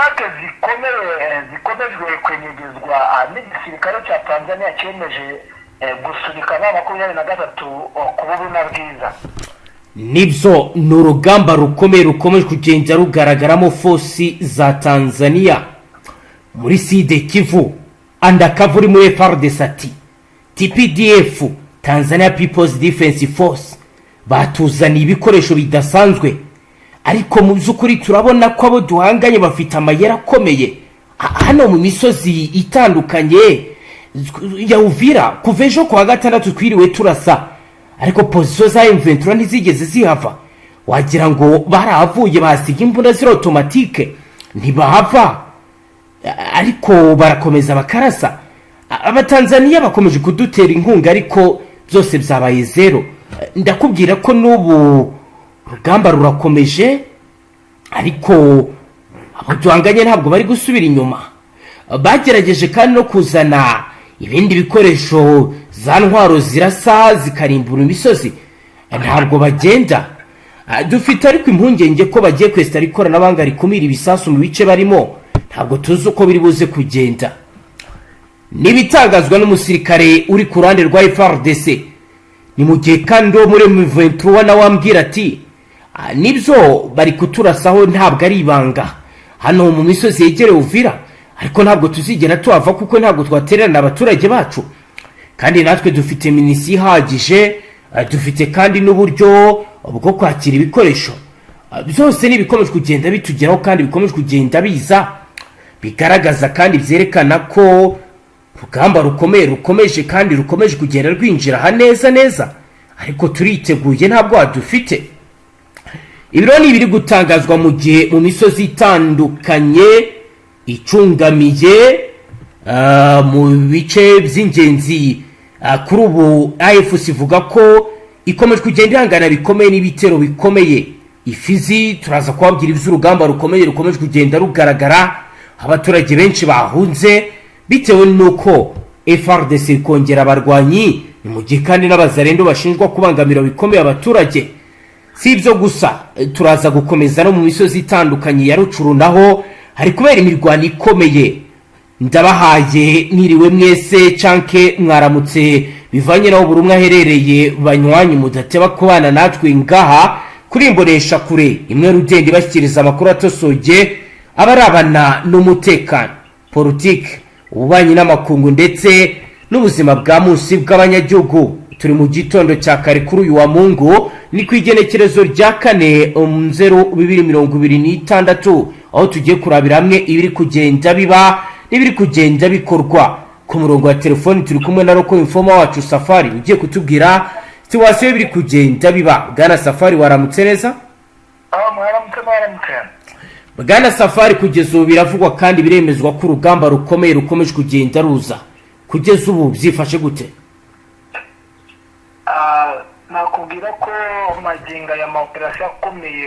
atake zikomejwe kwenyegezwa n'igisirikare cya Tanzania cyemeje gusunika na 23 ku bubuna bwiza. Nibyo ni urugamba rukomeye rukomeje kugenda rugaragaramo fosi za Tanzania muri Side Kivu andakavuri muri FARDC TPDF Tanzania People's Defense Force batuzaniye ibikoresho bidasanzwe, ariko mu by'ukuri turabona ko abo duhanganye bafite amayera akomeye hano mu misozi itandukanye ya Uvira. Kuva ejo kwa gatandatu twiriwe turasa, ariko position za M23 ntizigeze zihava. Wagira ngo barahavuye basiga imbunda ziri automatique ntibahava, ariko barakomeza bakarasa. Abatanzania bakomeje kudutera inkunga, ariko byose byabaye zero. Ndakubwira ko n'ubu rugamba rurakomeje, ariko abo duhanganye ntabwo bari gusubira inyuma. Bagerageje kandi no kuzana ibindi bikoresho za ntwaro zirasa zikarimbura imisozi, ntabwo bagenda. Dufite ariko impungenge ko bagiye kwesta ikoranabuhanga rikumira ibisasu mu bice barimo, ntabwo tuzi uko biri buze kugenda. Nibitangazwa n'umusirikare uri ku ruhande rwa FARDC, ni mu gihe kandi muri M23 na wambwira ati nibyo bari kuturasaho ntabwo ari ibanga hano mu misozi yegereye Uvira, ariko ntabwo tuzigera tuhava kuko ntabwo twatererana abaturage bacu, kandi natwe dufite minisi ihagije, dufite kandi n'uburyo bwo kwakira ibikoresho. Byose nibikomeje kugenda bitugeraho kandi bikomeje kugenda biza, bigaragaza kandi byerekana ko rugamba rukomeje kandi rukomeje kugenda rwinjira haneza neza, ariko turiteguye ntabwo adufite. Ibiro ni biri gutangazwa mu gihe mu misozi itandukanye icungamiye mu bice by'ingenzi kuri ubu AFC ivuga ko ikomeje kugenda ihangana bikomeye n'ibitero bikomeye. Ifizi turaza kubabwira iby'urugamba rukomeje kugenda rugaragara, abaturage benshi bahunze bitewe nuko FARDC kongera abarwanyi, ni mu gihe kandi n'abazarendo bashinjwa kubangamira bikomeye abaturage. Si ibyo gusa, turaza gukomeza no mu misozi itandukanye ya Rucuru naho hari kubera imirwano ikomeye. Ndabahaye niriwe mwese canke mwaramutse bivanye naho buri umwe aherereye, banywanyi mudateba kubana natwe ngaha kuri imbonesha kure imwe rugende bashyikiriza amakuru atosoje abarabana n'umutekano, politike, ububanyi n'amakungu ndetse n'ubuzima bwa munsi bw'abanyagihugu. Turi mu gitondo cya kare kuri uyu wa Mungu, ni ku igenekerezo rya 4/2026, aho tugiye kurabira hamwe ibiri kugenda biba n'ibiri kugenda bikorwa. Ku murongo wa telefoni turi kumwe na Roko Informa wacu Safari ugiye kutubwira situasiyo ibiri kugenda biba. Bwana Safari, waramutse neza? Mwaramutse. Bwana Safari, kugeza ubu biravugwa kandi biremezwa ko urugamba rukomeje kugenda ruza. Kugeza ubu byifashe gute? Nakubwira ko maginga ya operasiyo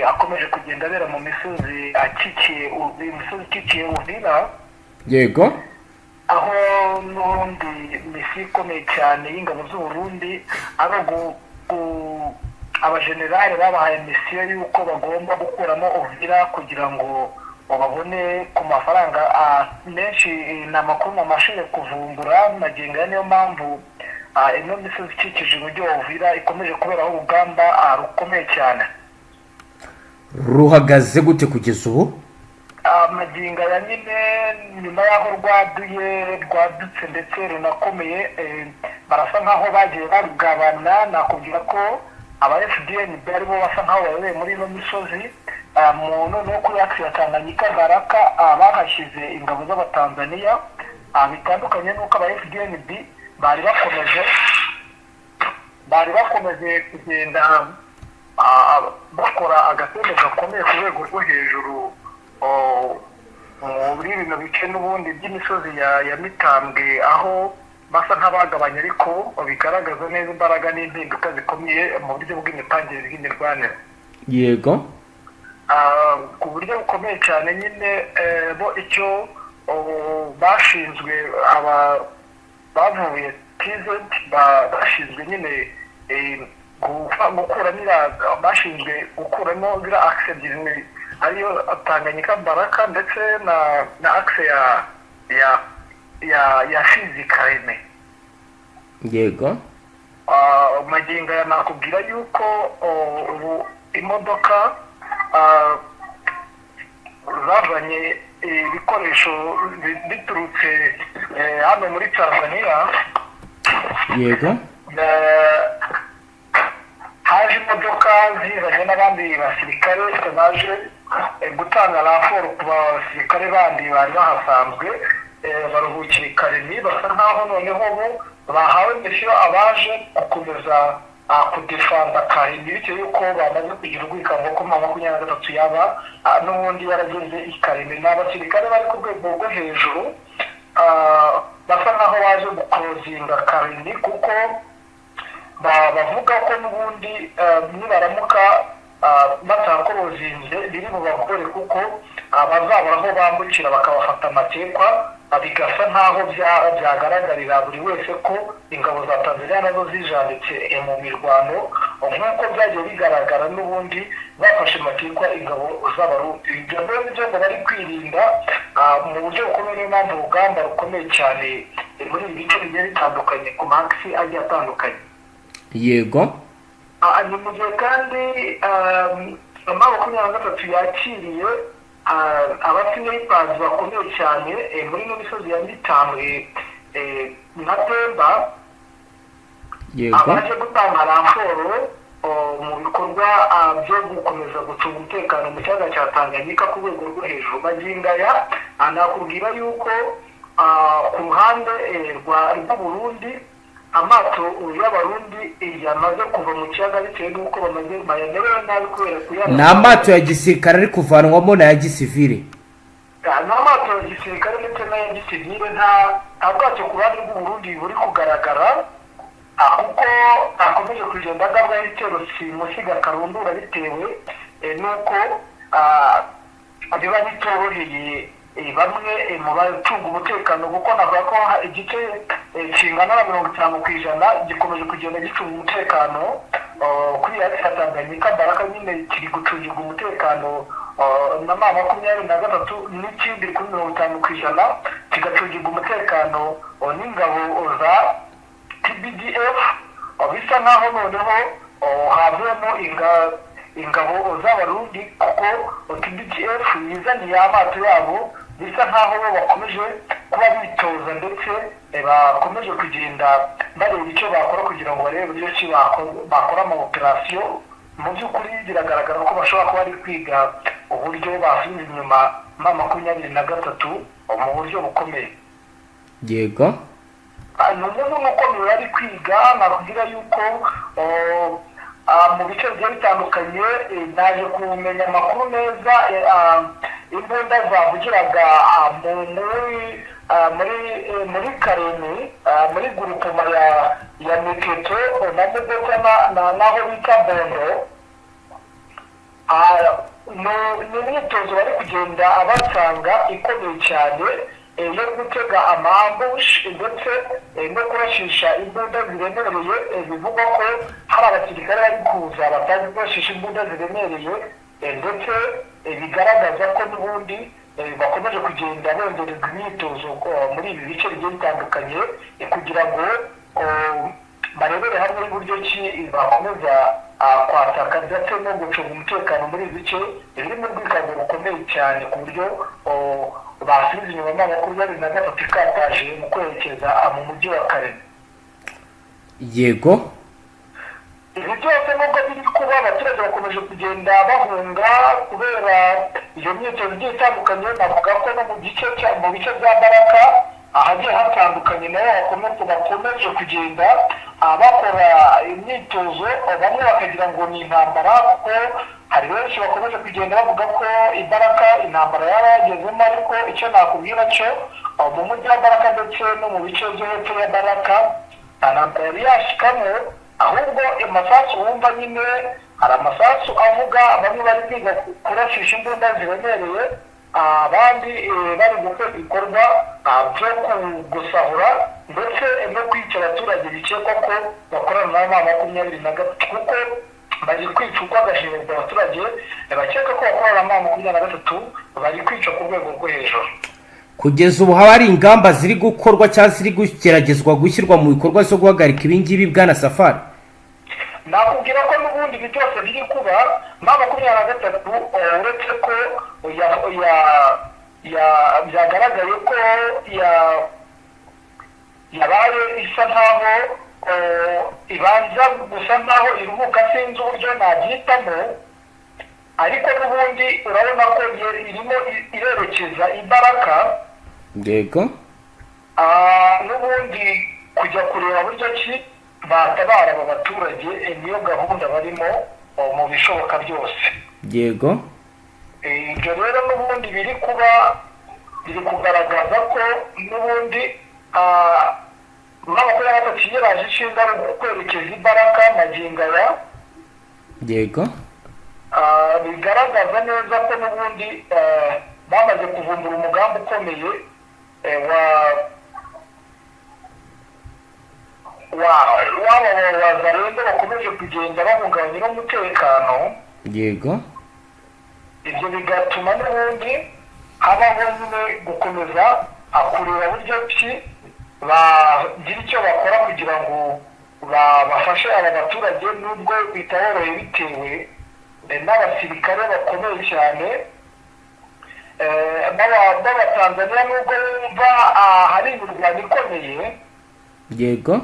akomeje kugenda abera mu misozi akikiye Uvira. Yego. Aho n'ubundi misi ikomeye cyane y'ingabo z'u Burundi ari abajenerali babahaye misiyo y'uko bagomba gukuramo Uvira kugira ngo babone ku mafaranga menshi. Ni amakuru namashije kuvumbura maginga, niyo mpamvu ino misozi ikikije umujyi wa Uvira ikomeje kuberaho urugamba rukomeye cyane. Ruhagaze gute kugeza ubu? Maginga ya nyine nyuma y'aho rwadutse ndetse runakomeye, barasa nk'aho bagiye barugabana. Nakubwira ko aba FDN bari bo basa nk'aho bayoboye muri ino misozi. Noneho kuri aksi ya Tanganyika Baraka bahashyize ingabo z'Abatanzania, bitandukanye n'uko aba FDN bari bakomeje kugenda bakora agatendo gakomeye ku rwego rwo hejuru muri bino bice n'ubundi by'imisozi ya Mitambwe, aho basa nk'abagabanya, ariko bigaragaza neza imbaraga n'impinduka zikomeye mu buryo bw'imitangire bw'imirwanire. Yego. Ku buryo bukomeye cyane nyine bo icyo bashinzwe bavuye TZ bashinzwe nyine bashinzwe gukuramo bira access ariyo Tanganyika Baraka ndetse na akse ya Fizi Kareme. yego Magingo aya nakubwira yuko ubu imodoka zavanye ibikoresho biturutse hano muri Tanzania. yego haje imodoka zizanye n'abandi basirikare baje gutanga raporo ku basirikare bandi bari bahasanzwe baruhukira i Karemi, basa nkaho noneho bo bahawe misiyo abaje gukomeza kudefanda Karemi bitewe yuko bamaze kugira urwikamo ko 23 yaba n'ubundi yarageze i Karemi. N'abasirikare bari ku rwego rwo hejuru basa nkaho baje gukozinga Karemi, kuko bavuga ko n'ubundi nibaramuka batakorozinze biri bubagore, kuko bazabura aho bambukira bakabafata amatekwa, bigasa nkaho byagaragarira buri wese ko ingabo za Tanzania nazo zijanditse mu mirwano, nk'uko byagiye bigaragara n'ubundi bafashe amatekwa ingabo z'Abarundi. Ibyo nibyo ngo bari kwirinda mu buryo bukomeye, niyo mpamvu urugamba rukomeye cyane muri ibi bice bigiye bitandukanye ku maxi agiye atandukanye. yego ni mu gihe kandi 23 yakiriye abasinipazi bakomeye cyane muri ino misozi ya Mitambwe na Pemba, yego abaje gutanga raporo mu bikorwa byo gukomeza gucunga umutekano mu kiyaga cya Tanganyika ku rwego rwo hejuru. Magingo aya nakubwira yuko ku ruhande rw'u Burundi amato y'Abarundi yamaze kuva mu kiyaga bitewe n'uko bamaze bayamerewe nabi kubera kuyana. ni amato ya gisirikare ari kuvanwamo na ya gisivile? N'amato ya gisirikare ndetse n'aya gisivile. nta bwato ku ruhande rw'u Burundi buri kugaragara, kuko akomeje kugenda agabwaho ibitero simusiga karundura bitewe n'uko biba bitoroheye bamwe mu bacunga umutekano, kuko navuga ko igice kingana na 50% gikomeje kugenda gicunga umutekano kuri ya Tanganyika Baraka, nyine kiri gucungirwa umutekano na 23 n'ikindi kuri 50% kigacungirwa umutekano n'ingabo za TBDF. Bisa nkaho noneho havuyemo ingabo z'Abarundi, kuko TBDF yizaniye amato yabo. Bisa nkaho bo bakomeje kuba bitoza ndetse bakomeje kugenda bareba icyo bakora kugira ngo barebe uburyo ki bakora ama operasiyo. Mu by'ukuri biragaragara ko bashobora kuba bari kwiga uburyo basubiza inyuma 23 mu buryo bukomeye. yego n'umuntu ukomeye bari kwiga. nakubwira yuko mu bice bigiye bitandukanye naje kumenya amakuru neza. Imbunda zavugiraga muri Karemi, muri gurupoma ya Miketo na Mudota n'aho bita Bondo. Ni imyitozo bari kugenda abasanga ikomeye cyane yo gutega amambush ndetse no kurashisha imbunda ziremereye. Bivugwa ko hari abasirikare bari kuza batazi kurashisha imbunda ziremereye, ndetse bigaragaza ko n'ubundi bakomeje kugenda bongereza imyitozo muri ibi bice bigiye bitandukanye, kugira ngo barebere hamwe uburyo ki bakomeza kwataka ndetse no gucunga umutekano muri ibi bice biri mu rwikamo rukomeye cyane, ku buryo basubiza inyuma 23 ikataje mu kwerekeza mu mujyi wa Karemi. yego ibi byose nubwo biri kuba abaturage bakomeje kugenda bahunga kubera iyo myitozo igiye itandukanye. navuga ko no mu bice bya Baraka ahagiye hatandukanye nayo bakomeje kugenda bakora imyitozo, bamwe bakagira ngo ni intambara, kuko hari benshi bakomeje kugenda bavuga ko Ibaraka intambara yaba yagezemo. ariko icyo nakubwira cyo mu mujyi wa Baraka ndetse no mu bice byo hepfo ya Baraka nta ntambara yari yashikamo, ahubwo amasasu wumva nyine hari amasasu avuga bamwe bari kwiga kurashisha imbunda ziremereye, abandi bari gukora ibikorwa byo gusahura ndetse no kwica abaturage bikekwa ko bakorana na 23, kuko bari kwica urw'agashinyaguro abaturage bakeka ko bakorera mu 2023 bari kwica ku rwego rwo hejuru. kugeza ubu haba hari ingamba ziri gukorwa cyangwa ziri kugeragezwa gushyirwa mu bikorwa zo guhagarika ibingibi bwana Safari? nakubwira ko n'ubundi ibi byose biri kuba mu 2023 uretse ko byagaragaye ko yabaye isa nkaho ibanza gusa nkaho iruhuka, sinzi uburyo nabyitamo, ariko n'ubundi urabona ko irimo irerekeza imbaraga. Yego. N'ubundi kujya kureba buryo ki batabara aba baturage, niyo gahunda barimo mu bishoboka byose. Yego. Ibyo rero n'ubundi biri kugaragaza ko n'ubundi n'abakora batatu baje ishinga kwerekeza imbaraga magingo aya. Yego. Bigaragaza neza ko n'ubundi bamaze kuvumbura umugambi ukomeye w'abazarenga bakomeje kugenda bahungabanya umutekano. Yego. ibyo bigatuma n'ubundi habaho nyine gukomeza kureba buryo ki bagira icyo bakora kugira ngo bafashe aba baturage, nubwo bitaboroheye bitewe n'abasirikare bakomeye cyane b'abatanzaniya, nubwo bumva hari imirwano ikomeye. Yego.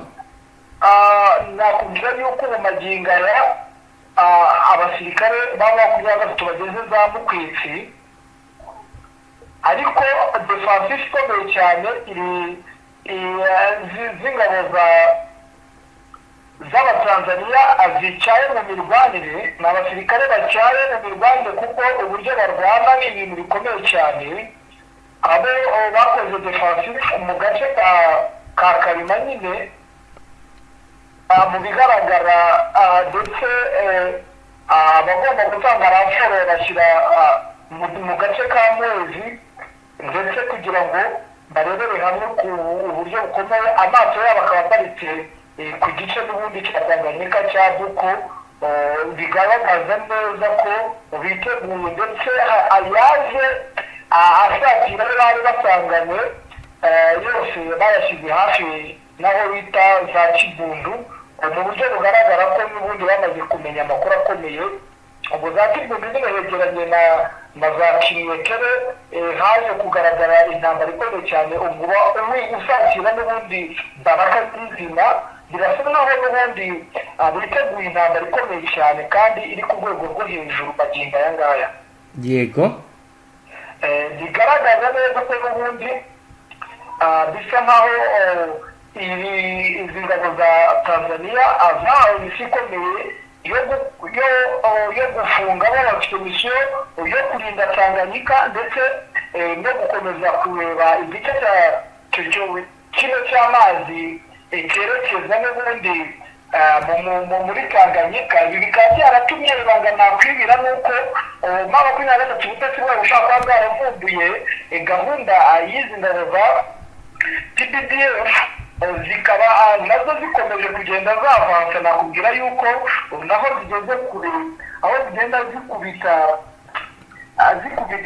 nakubwira yuko mu magingo aya abasirikare baba bageze za Mukwitsi, ariko defensive ikomeye cyane z'ingabo z'abatanzaniya zicaye mu mirwanire, ni abasirikare bacaye mu mirwanire kuko uburyo barwana ni ibintu bikomeye cyane. abo bakoze defensive mu gace ka Karima nyine, mu bigaragara ndetse abagomba gutanga raporo bashyira mu gace ka Mwezi, ndetse kugira ngo barebere hamwe ku buryo bukomeye. amaso yabo akaba aparitse ku gice n'ubundi cya Tanganyika cya Buko, bigaragaza neza ko biteguye, ndetse ayaje asatira bari basanganywe yose bayashyize hafi naho bita za Kibundu, mu buryo bugaragara ko n'ubundi bamaze kumenya amakuru akomeye. ubwo za Kibundu nyine hegeranye na za Kinyekere, haje kugaragara intambara ikomeye cyane. ubwo usatira n'ubundi Baraka n'izina birasa naho n'ubundi biteguye intambara ikomeye cyane kandi iri ku rwego rwo hejuru magingo aya ngaya. Yego. bigaragaza neza ko n'ubundi bisa nkaho izi ngabo za Tanzania zahawe misiyo ikomeye yo gufunga, bafite misiyo yo kurinda Tanganyika, ndetse no gukomeza kureba igice kino cy'amazi cyerekeza n'ubundi muri Tanganyika. ibi bikaba byaratumye ibanga nakwibira nuko mu 2023 ubutegetsi bwabo bushaka kuba bwaravumbuye gahunda y'izi ngabo za TPDF, zikaba nazo zikomeje kugenda zavansa. nakubwira yuko naho zigeze kure, aho zigenda zikubita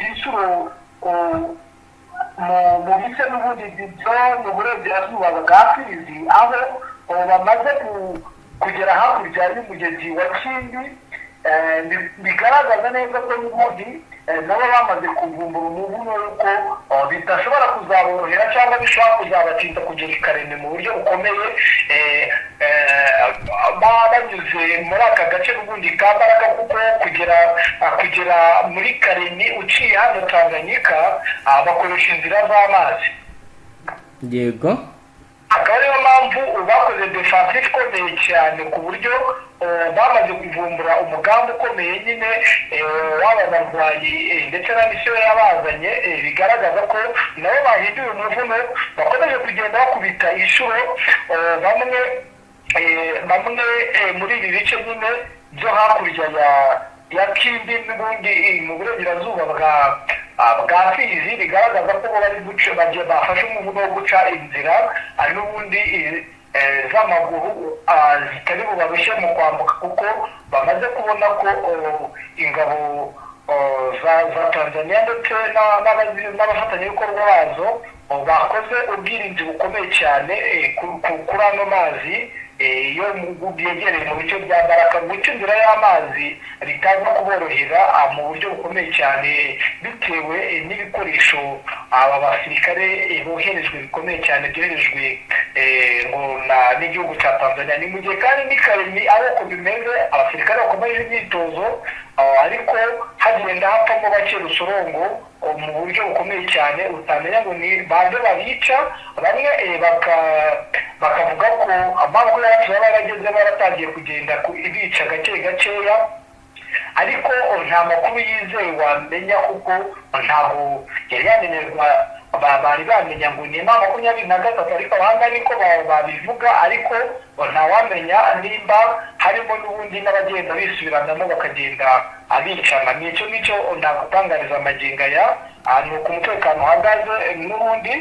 inshuro mu bice n'ubundi byo mu burengerazuba bwa Fizi, aho bamaze kugera hakurya y'umugezi wa Kindi. bigaragaza neza ko n'ubundi nabo bamaze kuvumbura umuvuno yuko bidashobora kuzaborohera cyangwa bishobora kuzabatinda kugera i Kareme mu buryo bukomeye, banyuze muri aka gace n'ubundi ka Mbaraga, kuko kugera muri Kareme uciye hano Tanganyika bakoresha inzira z'amazi. Yego. akaba ariyo mpamvu bakoze defensive ikomeye cyane, ku buryo bamaze kuvumbura umugambi ukomeye nyine w'aba barwanyi ndetse na misiyo yabazanye. bigaragaza ko nabo bahinduye umuvuno, bakomeje kugenda bakubita inshuro bamwe muri ibi bice nyine byo hakurya ya Kindi n'ubundi mu burengerazuba bwa Fizi. bigaragaza ko bari bafashe umuvuno wo guca inzira, ari n'ubundi z'amaguru zitari bubarushye mu kwambuka kuko bamaze kubona ko ingabo za Tanzania ndetse n'abafatanyabikorwa bazo bakoze ubwirinzi bukomeye cyane kuri ano mazi iyo byegereye mu bice bya Baraka. Guca inzira y'amazi bitaza kuborohera mu buryo bukomeye cyane bitewe n'ibikoresho aba basirikare boherejwe bikomeye cyane byoherejwe n'igihugu cya Tanzania. Ni mu gihe kandi n'ikaremi ari uko bimeze, abasirikare bakomeje imyitozo ariko hagenda hapfamo bake rusorongo mu buryo bukomeye cyane utamenya ngo ni bande babica. Bamwe bakavuga ko amaboko yacu baba barageze baratangiye kugenda bica gake gakeya, ariko nta makuru yizewe wamenya kuko ntabwo yari yamenyerwa bari bamenya ngo ni M23, ariko abahanga niko babivuga, ariko ntawamenya nimba harimo n'ubundi n'abagenda bisubiranamo bakagenda abicana. nicyo nagutangariza amagingo aya ni uko umutekano uhagaze n'ubundi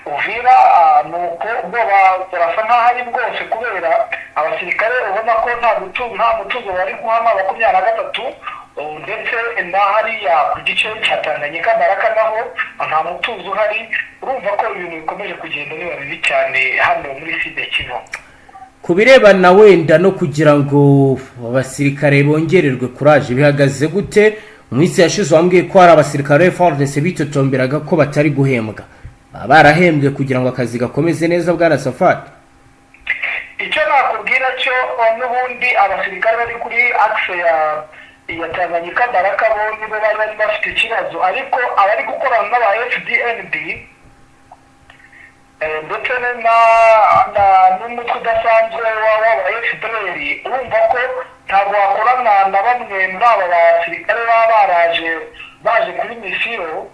Uvira ni uko ubwoba burasa nk'aho ari bwose kubera abasirikare ubona ko nta mutuzo bari guhama 23 ndetse na hariya ku gice cya Tanganyika Baraka naho nta mutuzo uhari. Urumva ko ibintu bikomeje kugenda biba bibi cyane hano muri Sud Kivu. Ku birebana wenda no kugira ngo abasirikare bongererwe kuraje bihagaze gute? Mu minsi yashize wambwiye ko hari abasirikare FARDC bitotomberaga ko batari guhembwa, barahembwe kugira ngo akazi gakomeze neza. Bwana Safari, icyo nakubwira cyo n'ubundi abasirikare bari kuri axe ya Tanganyika Baraka bo nibo bari bafite ikibazo, ariko abari gukorana n'aba FDNB ndetse n'umutwe udasanzwe w'aba FDLR, urumva ko ntabwo wakorana na bamwe muri aba basirikare baba baje kuri misiyo.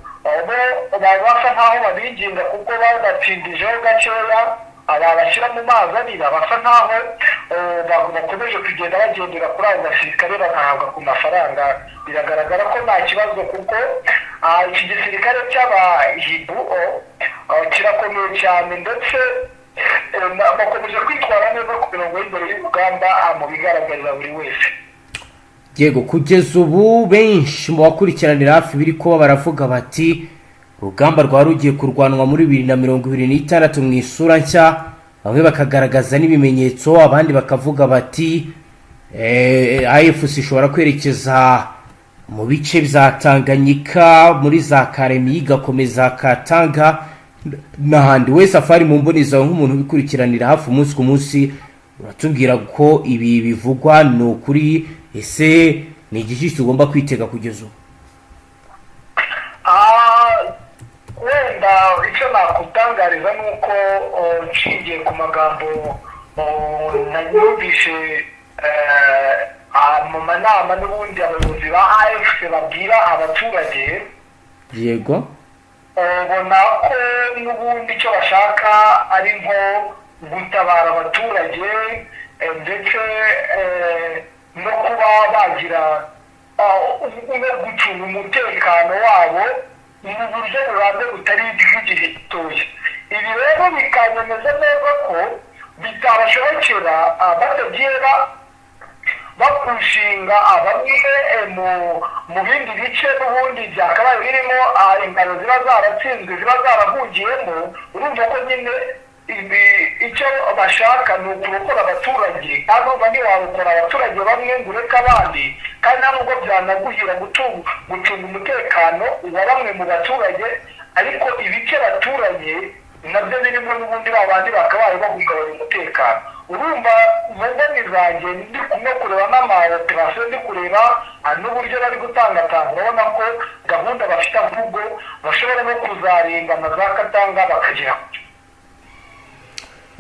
Basa nkaho babinginga kuko babatsindijeho gakeya, babashyira mu mazi abira, basa nkaho bakomeje kugenda bagendera kuri abo basirikare bagahabwa ku mafaranga. Biragaragara ko nta kibazo kuko iki gisirikare cy'abahibu kirakomeye cyane ndetse bakomeje kwitwara neza ku mirongo y'imbere y'urugamba mu bigaragarira buri wese. Yego, kugeza ubu benshi mu bakurikiranira hafi biri kuba baravuga bati urugamba rwa rugiye kurwanwa muri 2026 mu isura nshya. Bamwe bakagaragaza n'ibimenyetso, abandi bakavuga bati AFC ishobora kwerekeza mu bice bya Tanganyika muri za Karemi igakomeza Katanga n'ahandi. We Safari, mu mboneza nk'umuntu ubikurikiranira hafi umunsi ku munsi, uratubwira ko ibi bivugwa ni ukuri? Ese ni igiki tugomba kwitega kugeza ubu? Wenda icyo nakutangariza ni uko nshingiye ku magambo nanyumvishe mu manama n'ubundi abayobozi ba AFC babwira abaturage. Yego, ubona ko n'ubundi icyo bashaka ari nko gutabara abaturage ndetse no kuba bagira gucunga umutekano wabo mu buryo burambye butari bw'igihe gitoya. Ibi rero bikanyemeza neza ko bitabashobokera batagiye bakushinga bamwe mu bindi bice n'ubundi byakabaye birimo ingano ziba zaratsinzwe ziba zarahungiyemo. urumva ko nyine icyo bashaka ni ukurokora abaturage, kandi uba ntiwabukora abaturage bamwe ngo ureke abandi, kandi nta nubwo byanaguhira gucunga umutekano wa bamwe mu baturage, ariko ibice baturanye nabyo birimo n'ubundi babandi bakabaye bahungabanya umutekano. Urumva mu mboni zanjye ndi kumwe kureba n'amaoperasiyo, ndi kureba n'uburyo bari gutangatanga, urabona ko gahunda bafite ahubwo bashobora no kuzarinda na za Katanga bakagera.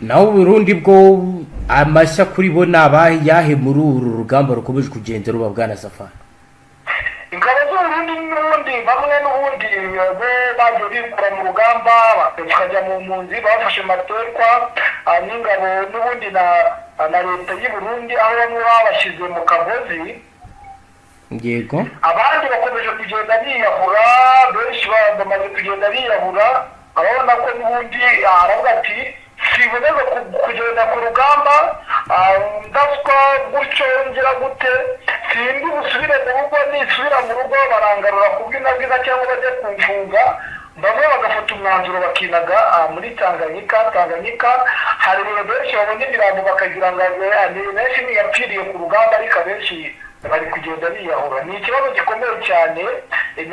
naho Burundi bwo amashya kuri bo yahe muri uru rugamba rukomeje kugenda ruba? Bwana Safari, ingabo z'Uburundi n'ubundi bamwe n'ubundi bo bagiye bikura mu rugamba bakajya mu mpunzi, bafashe materwa n'ingabo n'ubundi na leta y'u Burundi, aho bamwe babashyize mu kagozi. yego, abandi bakomeje kugenda biyahura, benshi bamaze kugenda biyahura. Ababona ko n'ubundi aravuga ati si nakivuze kugenda ku rugamba ndaswa gutyo ngira gute sindi busubire mu rugo nisubira mu rugo barangarura kubw'inabwiza cyangwa bajya kumfunga bamwe bagafata umwanzuro bakinaga muri Tanganyika hari ibintu benshi babona imirambo bakagira ngo benshi ntiyapfiriye ku rugamba ariko abenshi bari kugenda biyahura. Ni ikibazo gikomeye cyane,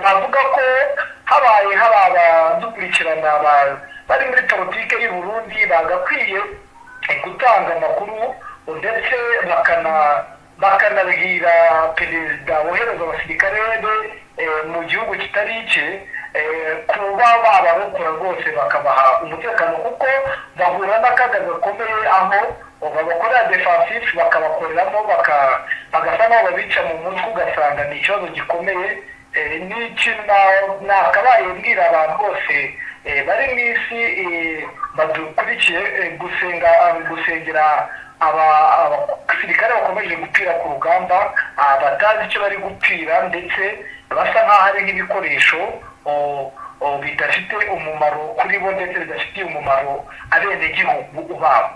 navuga ko habaye hari abadukurikirana bari muri politike y'u Burundi bagakwiye gutanga amakuru ndetse bakanabwira perezida wohereza abasirikare mu gihugu kitari icye kuba babarokora rwose bakabaha umutekano kuko bahura n'akaga gakomeye aho babakorera defensive bakabakoreramo bagasa n'aho babica mu mutwe ugasanga ni ikibazo gikomeye. Nakabaye mbwira abantu bose bari mu isi badukurikiye gusengera abasirikare bakomeje gupfira ku rugamba batazi icyo bari gupfira ndetse basa nk'aho ari nk'ibikoresho bidafite umumaro kuri bo ndetse bidafitiye umumaro abenegihugu babo.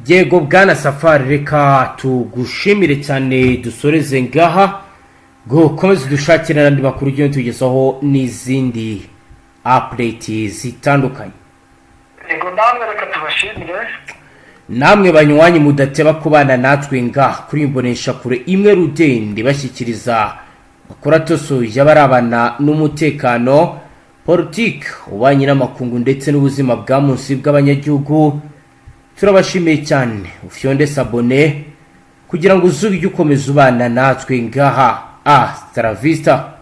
Yego Bwana Safari, reka tugushimire cyane dusoreze ngaha gukomeza dushakira n'andi makuru ugenda tugezaho n'izindi update zitandukanye. Yego namwe reka tubashimire, namwe banywanyi mudateba kubana natwe ngaha kuri imbonesha kure imwe rudende bashyikiriza makuru atosoye y'abarabana n'umutekano, politiki, ububanyi n'amakungu ndetse n'ubuzima bwa munsi bw'abanyagihugu. Turabashimiye cyane, ufyonde sabone kugira ngo uzuge ukomeza ubana natwe ngaha. Hasta la vista.